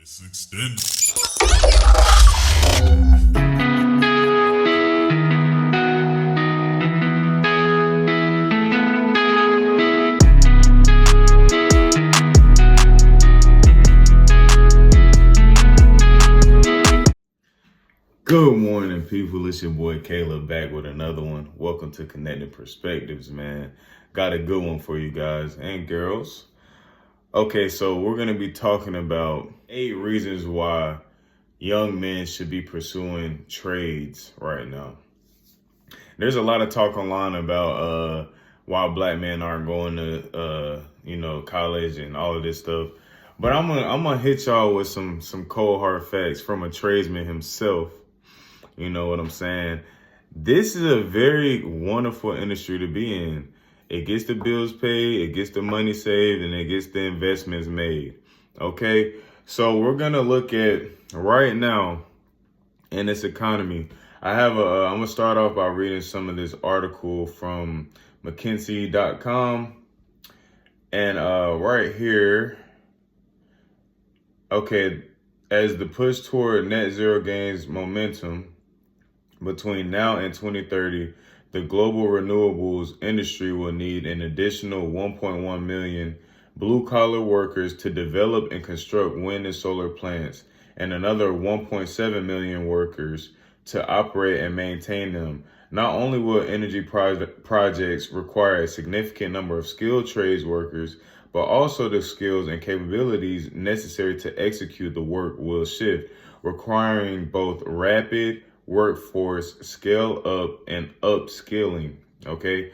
Let's extend. Good morning, people. It's your boy Caleb back with another one. Welcome to Connected Perspectives, man. Got a good one for you guys and girls. Okay, so we're going to be talking about 8 reasons why young men should be pursuing trades right now. There's a lot of talk online about why black men aren't going to college and all of this stuff. But I'm gonna hit y'all with some cold hard facts from a tradesman himself. You know what I'm saying? This is a very wonderful industry to be in. It gets the bills paid, it gets the money saved, and it gets the investments made. Okay? So we're going to look at right now in this economy. I'm going to start off by reading some of this article from McKinsey.com. And right here, okay, as the push toward net zero gains momentum, between now and 2030, the global renewables industry will need an additional 1.1 million blue-collar workers to develop and construct wind and solar plants, and another 1.7 million workers to operate and maintain them. Not only will energy projects require a significant number of skilled trades workers, but also the skills and capabilities necessary to execute the work will shift, requiring both rapid workforce scale up and upskilling. Okay.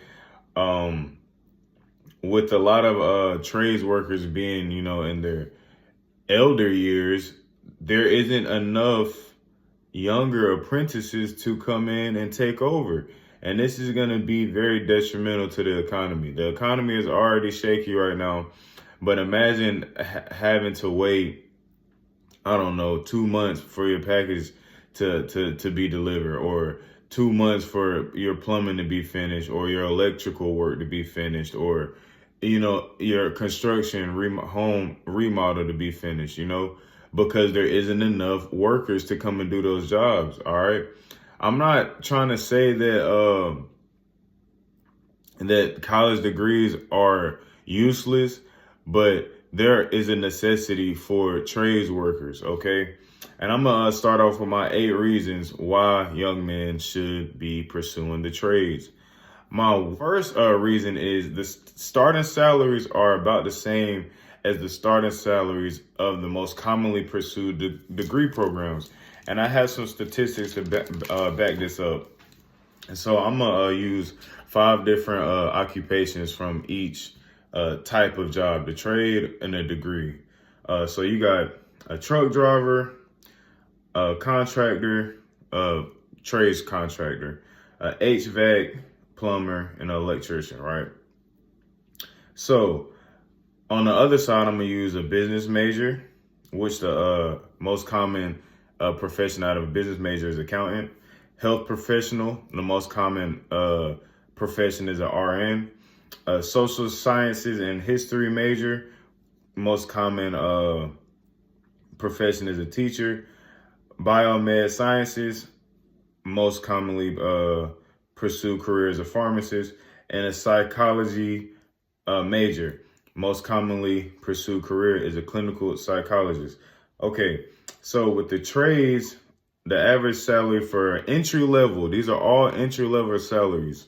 With a lot of trades workers being, in their elder years, there isn't enough younger apprentices to come in and take over. And this is going to be very detrimental to the economy. The economy is already shaky right now, but imagine having to wait, 2 months for your package to be delivered, or 2 months for your plumbing to be finished, or your electrical work to be finished, or your construction home remodel to be finished, because there isn't enough workers to come and do those jobs. All right, I'm not trying to say that that college degrees are useless, but there is a necessity for trades workers. Okay. And I'm going to start off with my 8 reasons why young men should be pursuing the trades. My first reason is the starting salaries are about the same as the starting salaries of the most commonly pursued degree programs. And I have some statistics to back this up. And so I'm going to use 5 different occupations from each type of job, the trade and the degree. So you got a truck driver, a contractor, trades contractor, a HVAC plumber, and an electrician, right? So on the other side, I'm gonna use a business major, which the most common profession out of a business major is accountant. Health professional, the most common profession is an RN. Social sciences and history major, most common profession is a teacher. Biomed sciences, most commonly pursue career as a pharmacist, and a psychology major, most commonly pursue career as a clinical psychologist. Okay, so with the trades, the average salary for entry level, these are all entry level salaries.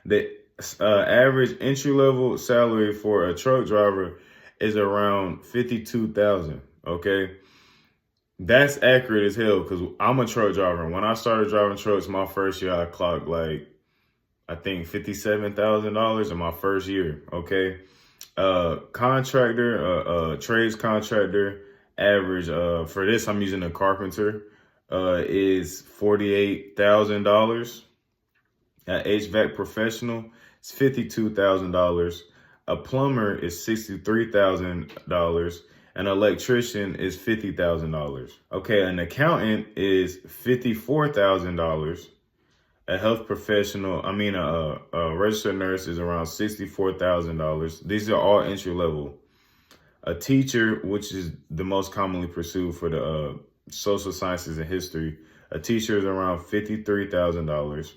The average entry level salary for a truck driver is around $52,000. Okay. That's accurate as hell, because I'm a truck driver. And when I started driving trucks, my first year, I clocked I think $57,000 in my first year. Okay. Trades contractor, average, for this, I'm using a carpenter, is $48,000. An HVAC professional is $52,000. A plumber is $63,000. An electrician is $50,000. Okay, an accountant is $54,000. A health professional, a registered nurse is around $64,000. These are all entry level. A teacher, which is the most commonly pursued for the social sciences and history, a teacher is around $53,000.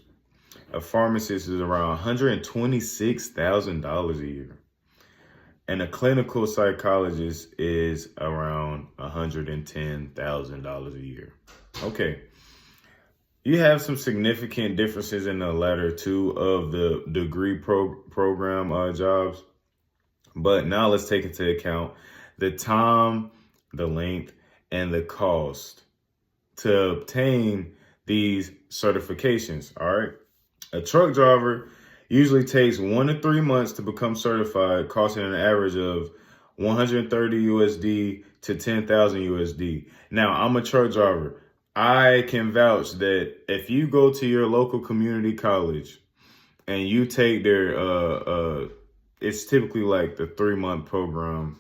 A pharmacist is around $126,000 a year. And a clinical psychologist is around $110,000 a year. Okay. You have some significant differences in the latter two of the degree program jobs. But now let's take into account the time, the length, and the cost to obtain these certifications. All right. A truck driver usually takes 1 to 3 months to become certified, costing an average of 130 USD to 10,000 USD. Now, I'm a truck driver. I can vouch that if you go to your local community college and you take their, it's typically like the 3-month program,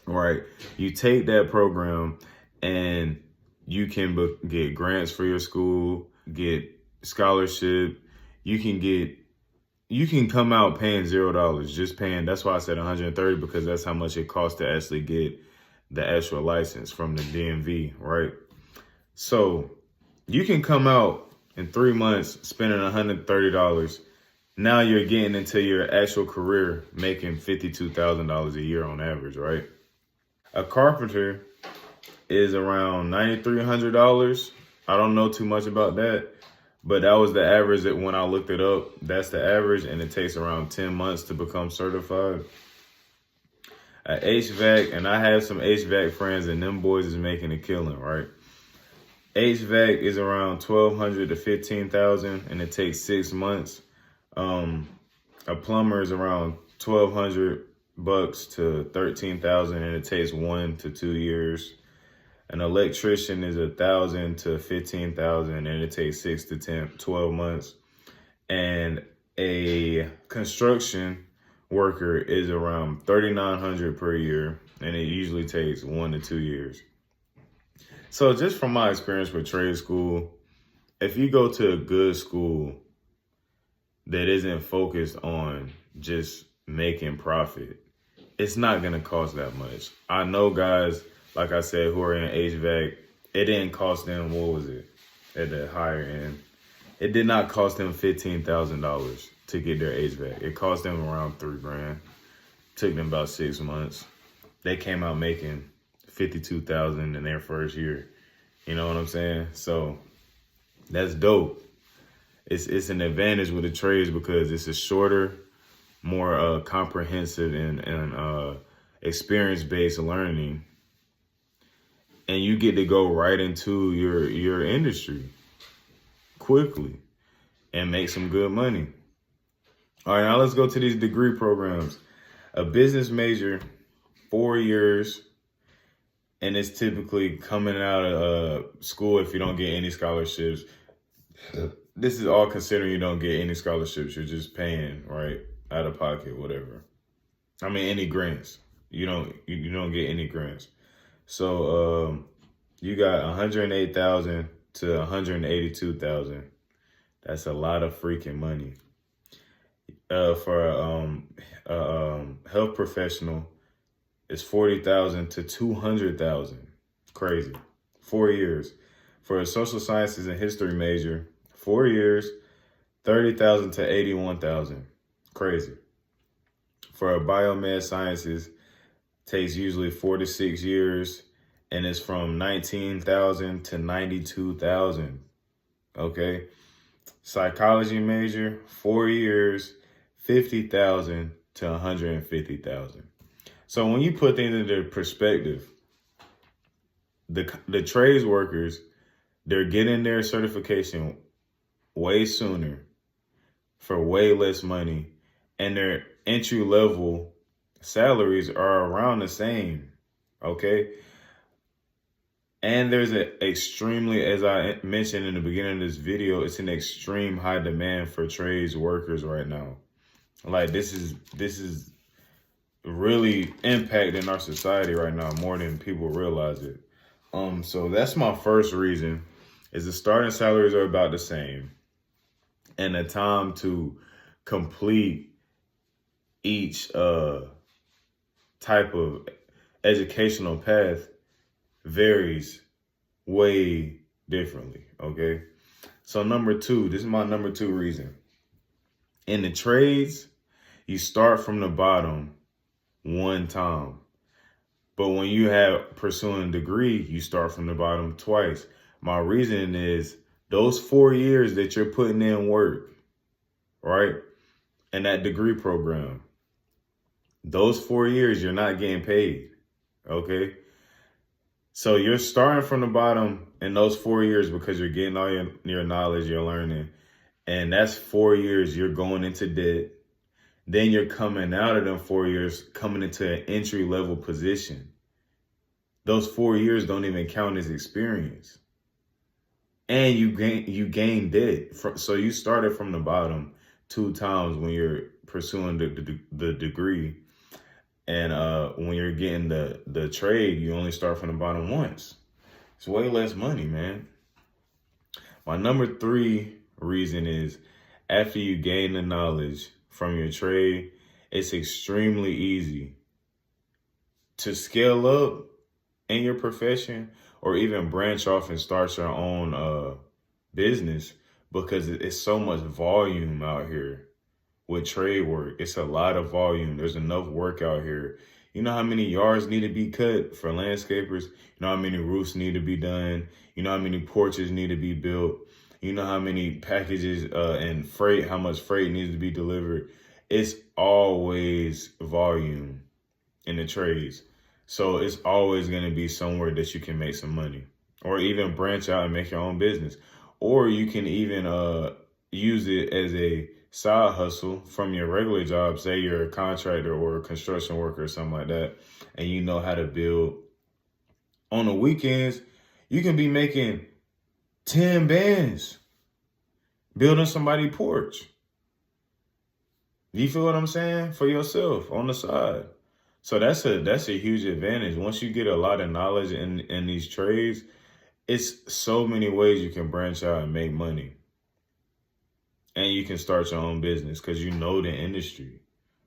right? You take that program and you can get grants for your school, get scholarship. You can come out paying $0, just paying. That's why I said 130, because that's how much it costs to actually get the actual license from the DMV, right? So you can come out in 3 months spending $130. Now you're getting into your actual career making $52,000 a year on average, right? A carpenter is around $9,300. I don't know too much about that, but that was the average that when I looked it up. That's the average, and it takes around 10 months to become certified. A HVAC, and I have some HVAC friends, and them boys is making a killing, right? HVAC is around $1,200 to $15,000, and it takes 6 months. A plumber is around $1,200 to $13,000, and it takes 1 to 2 years. An electrician is $1,000 to $15,000, and it takes 6 to 12 months. And a construction worker is around $3,900 per year, and it usually takes 1 to 2 years. So just from my experience with trade school, if you go to a good school that isn't focused on just making profit, it's not going to cost that much. I know guys, like I said, who are in HVAC, it didn't cost them, what was it, at the higher end? It did not cost them $15,000 to get their HVAC. It cost them around $3,000. Took them about 6 months. They came out making $52,000 in their first year. You know what I'm saying? So that's dope. It's an advantage with the trades because it's a shorter, more comprehensive and experience-based learning. And you get to go right into your industry quickly and make some good money. All right, now let's go to these degree programs. A business major, 4 years, and it's typically coming out of school if you don't get any scholarships. This is all considering you don't get any scholarships. You're just paying, right, out of pocket, whatever. I mean, any grants. You don't get any grants. So you got 108,000 to 182,000. That's a lot of freaking money. For a health professional, it's 40,000 to 200,000. Crazy. 4 years. For a social sciences and history major, 4 years, 30,000 to 81,000. Crazy. For a biomed sciences, takes usually 4 to 6 years, and it's from 19,000 to 92,000. Okay. Psychology major, 4 years, 50,000 to 150,000. So when you put things into perspective, the trades workers, they're getting their certification way sooner for way less money, and their entry level salaries are around the same. Okay. And there's an extremely, as I mentioned in the beginning of this video, it's an extreme high demand for trades workers right now. Like this is really impacting our society right now more than people realize it. So that's my first reason, is the starting salaries are about the same, and the time to complete each type of educational path varies way differently, okay? So number two, this is my number two reason. In the trades, you start from the bottom one time. But when you have pursuing a degree, you start from the bottom twice. My reason is those 4 years that you're putting in work, right? In that degree program, those 4 years, you're not getting paid, okay? So you're starting from the bottom in those 4 years because you're getting all your knowledge, you're learning. And that's 4 years you're going into debt. Then you're coming out of them 4 years, coming into an entry level position. Those 4 years don't even count as experience. And you gain debt. So you started from the bottom 2 times when you're pursuing the degree. And when you're getting the trade, you only start from the bottom once. It's way less money, man. My number 3 reason is after you gain the knowledge from your trade, it's extremely easy to scale up in your profession or even branch off and start your own business because it's so much volume out here. With trade work, it's a lot of volume. There's enough work out here. You know how many yards need to be cut for landscapers? You know how many roofs need to be done? You know how many porches need to be built? You know how many packages and freight, how much freight needs to be delivered? It's always volume in the trades. So it's always going to be somewhere that you can make some money or even branch out and make your own business. Or you can even use it as a side hustle from your regular job. Say you're a contractor or a construction worker or something like that, and you know how to build. On the weekends, you can be making 10 bands building somebody's porch. You feel what I'm saying? For yourself on the side. So that's a huge advantage. Once you get a lot of knowledge in these trades, it's so many ways you can branch out and make money. And you can start your own business because you know the industry,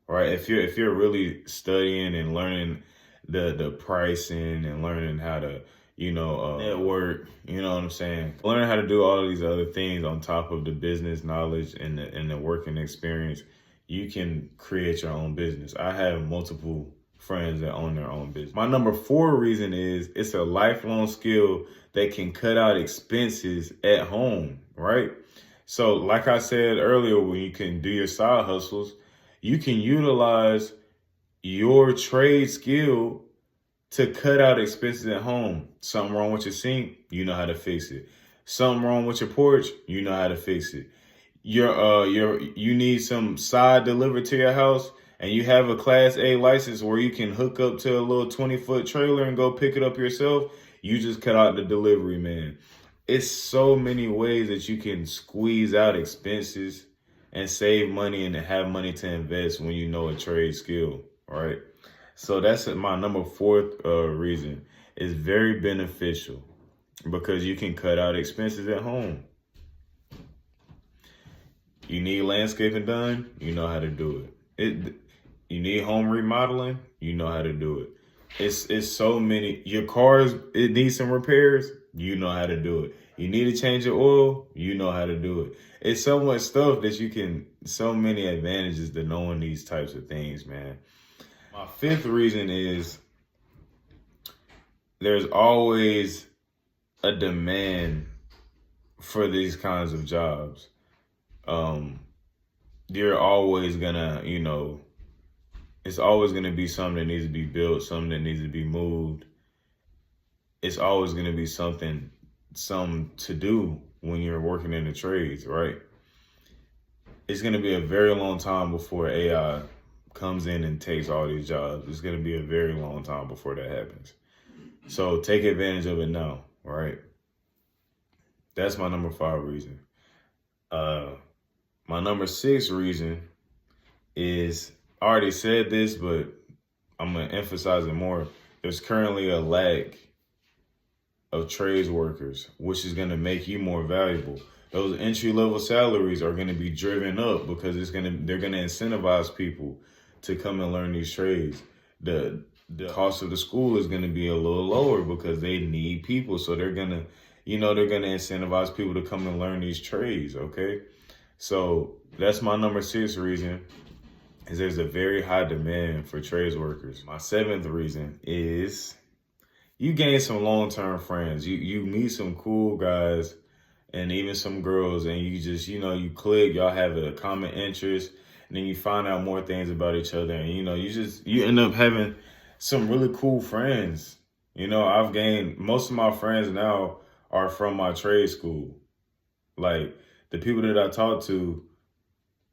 right? If you're really studying and learning the pricing and learning how to, network, you know what I'm saying? Learning how to do all of these other things on top of the business knowledge and the working experience, you can create your own business. I have multiple friends that own their own business. My number 4 reason is it's a lifelong skill that can cut out expenses at home, right? So like I said earlier, when you can do your side hustles, you can utilize your trade skill to cut out expenses at home. Something wrong with your sink, you know how to fix it. Something wrong with your porch, you know how to fix it. You need some side delivered to your house and you have a Class A license where you can hook up to a little 20-foot trailer and go pick it up yourself. You just cut out the delivery man. It's so many ways that you can squeeze out expenses and save money and have money to invest when you know a trade skill, right? So that's my number 4th reason. It's very beneficial because you can cut out expenses at home. You need landscaping done, you know how to do it. You need home remodeling, you know how to do it. It's so many. Your cars, it needs some repairs, you know how to do it. You need to change your oil, you know how to do it. It's so much stuff that so many advantages to knowing these types of things, man. My 5th reason is there's always a demand for these kinds of jobs. You're always gonna, it's always gonna be something that needs to be built, something that needs to be moved. It's always gonna be something to do when you're working in the trades, right? It's gonna be a very long time before AI comes in and takes all these jobs. It's gonna be a very long time before that happens. So take advantage of it now, right? That's my number 5 reason. My number 6 reason is, I already said this, but I'm going to emphasize it more. There's currently a lack of trades workers, which is going to make you more valuable. Those entry-level salaries are going to be driven up because they're going to incentivize people to come and learn these trades. The the cost of the school is going to be a little lower because they need people. So they're going to, they're going to incentivize people to come and learn these trades. Okay. So that's my number 6 reason, is there's a very high demand for trades workers. My 7th reason is you gain some long-term friends. You meet some cool guys and even some girls, and you just, you click, y'all have a common interest, and then you find out more things about each other, and you end up having some really cool friends. I've gained, most of my friends now are from my trade school. Like, the people that I talk to,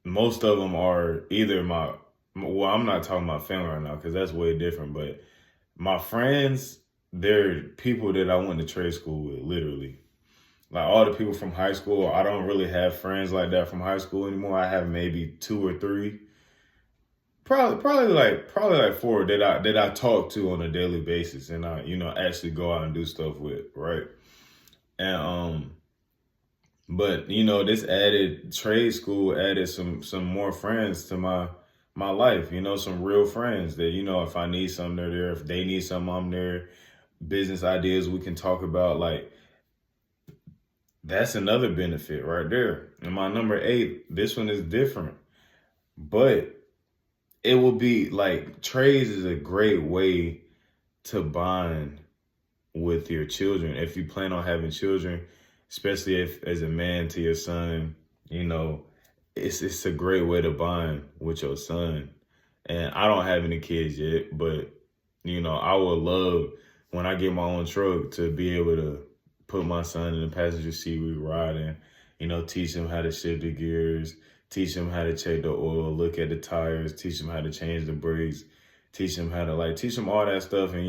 most of them are either well, I'm not talking about family right now because that's way different, but my friends, they're people that I went to trade school with, literally. Like, all the people from high school, I don't really have friends like that from high school anymore. I have maybe 2 or 3, probably like 4 that I talk to on a daily basis, and I actually go out and do stuff with, right? And but this added trade school added some more friends to my life. Some real friends that if I need something, they're there. If they need something, I'm there. Business ideas we can talk about, like. That's another benefit right there. And my number 8, this one is different, but it will be like, trades is a great way to bond with your children. If you plan on having children, especially if as a man to your son, it's a great way to bond with your son. And I don't have any kids yet, but I would love, when I get my own truck, to be able to put my son in the passenger seat, we ride, and, teach him how to shift the gears, teach him how to check the oil, look at the tires, teach him how to change the brakes, teach him how to teach him all that stuff. And,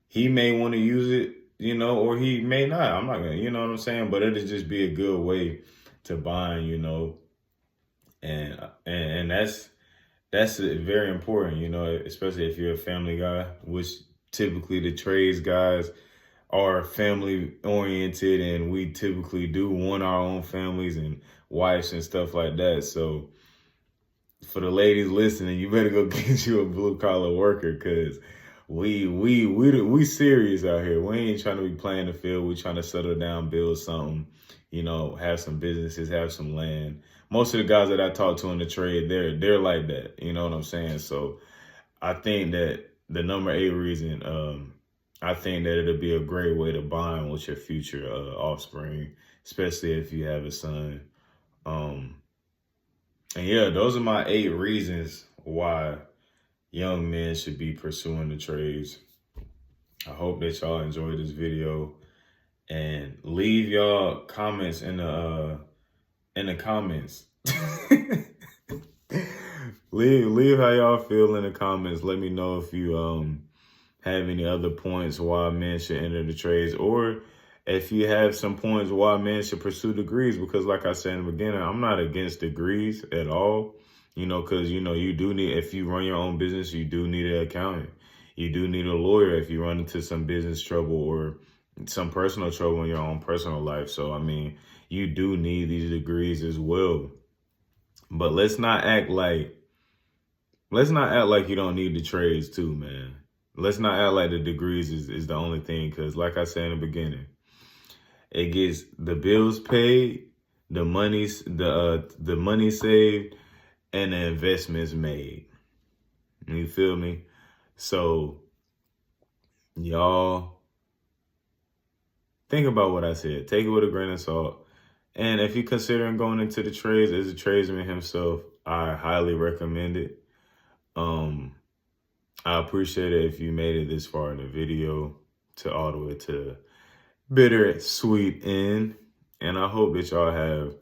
he may want to use it, or he may not. I'm not going to, you know what I'm saying? But it'll just be a good way to bond, and that's very important, especially if you're a family guy, which typically the trades guys are family oriented, and we typically do want our own families and wives and stuff like that. So for the ladies listening, you better go get you a blue collar worker, because we serious out here. We ain't trying to be playing the field. We trying to settle down, build something, have some businesses, have some land. Most of the guys that I talk to in the trade, they're like that. You know what I'm saying? So I think that the number 8 reason, I think that it'll be a great way to bond with your future offspring, especially if you have a son. And yeah, those are my 8 reasons why young men should be pursuing the trades. I hope that y'all enjoyed this video, and leave y'all comments in the comments. leave how y'all feel in the comments. Let me know if you have any other points why men should enter the trades, or if you have some points why men should pursue degrees. Because like I said in the beginning, I'm not against degrees at all, because, you do need, if you run your own business, you do need an accountant. You do need a lawyer if you run into some business trouble or some personal trouble in your own personal life. So, I mean, you do need these degrees as well. But let's not act like you don't need the trades too, man. Let's not act like the degrees is the only thing, because like I said in the beginning, it gets the bills paid, the money saved, and the investments made. You feel me? So y'all think about what I said. Take it with a grain of salt. And if you're considering going into the trades as a tradesman himself, I highly recommend it. I appreciate it if you made it this far in the video, to all the way to bitter, sweet end. And I hope that y'all have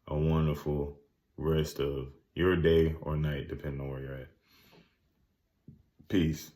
a wonderful rest of your day or night, depending on where you're at. Peace.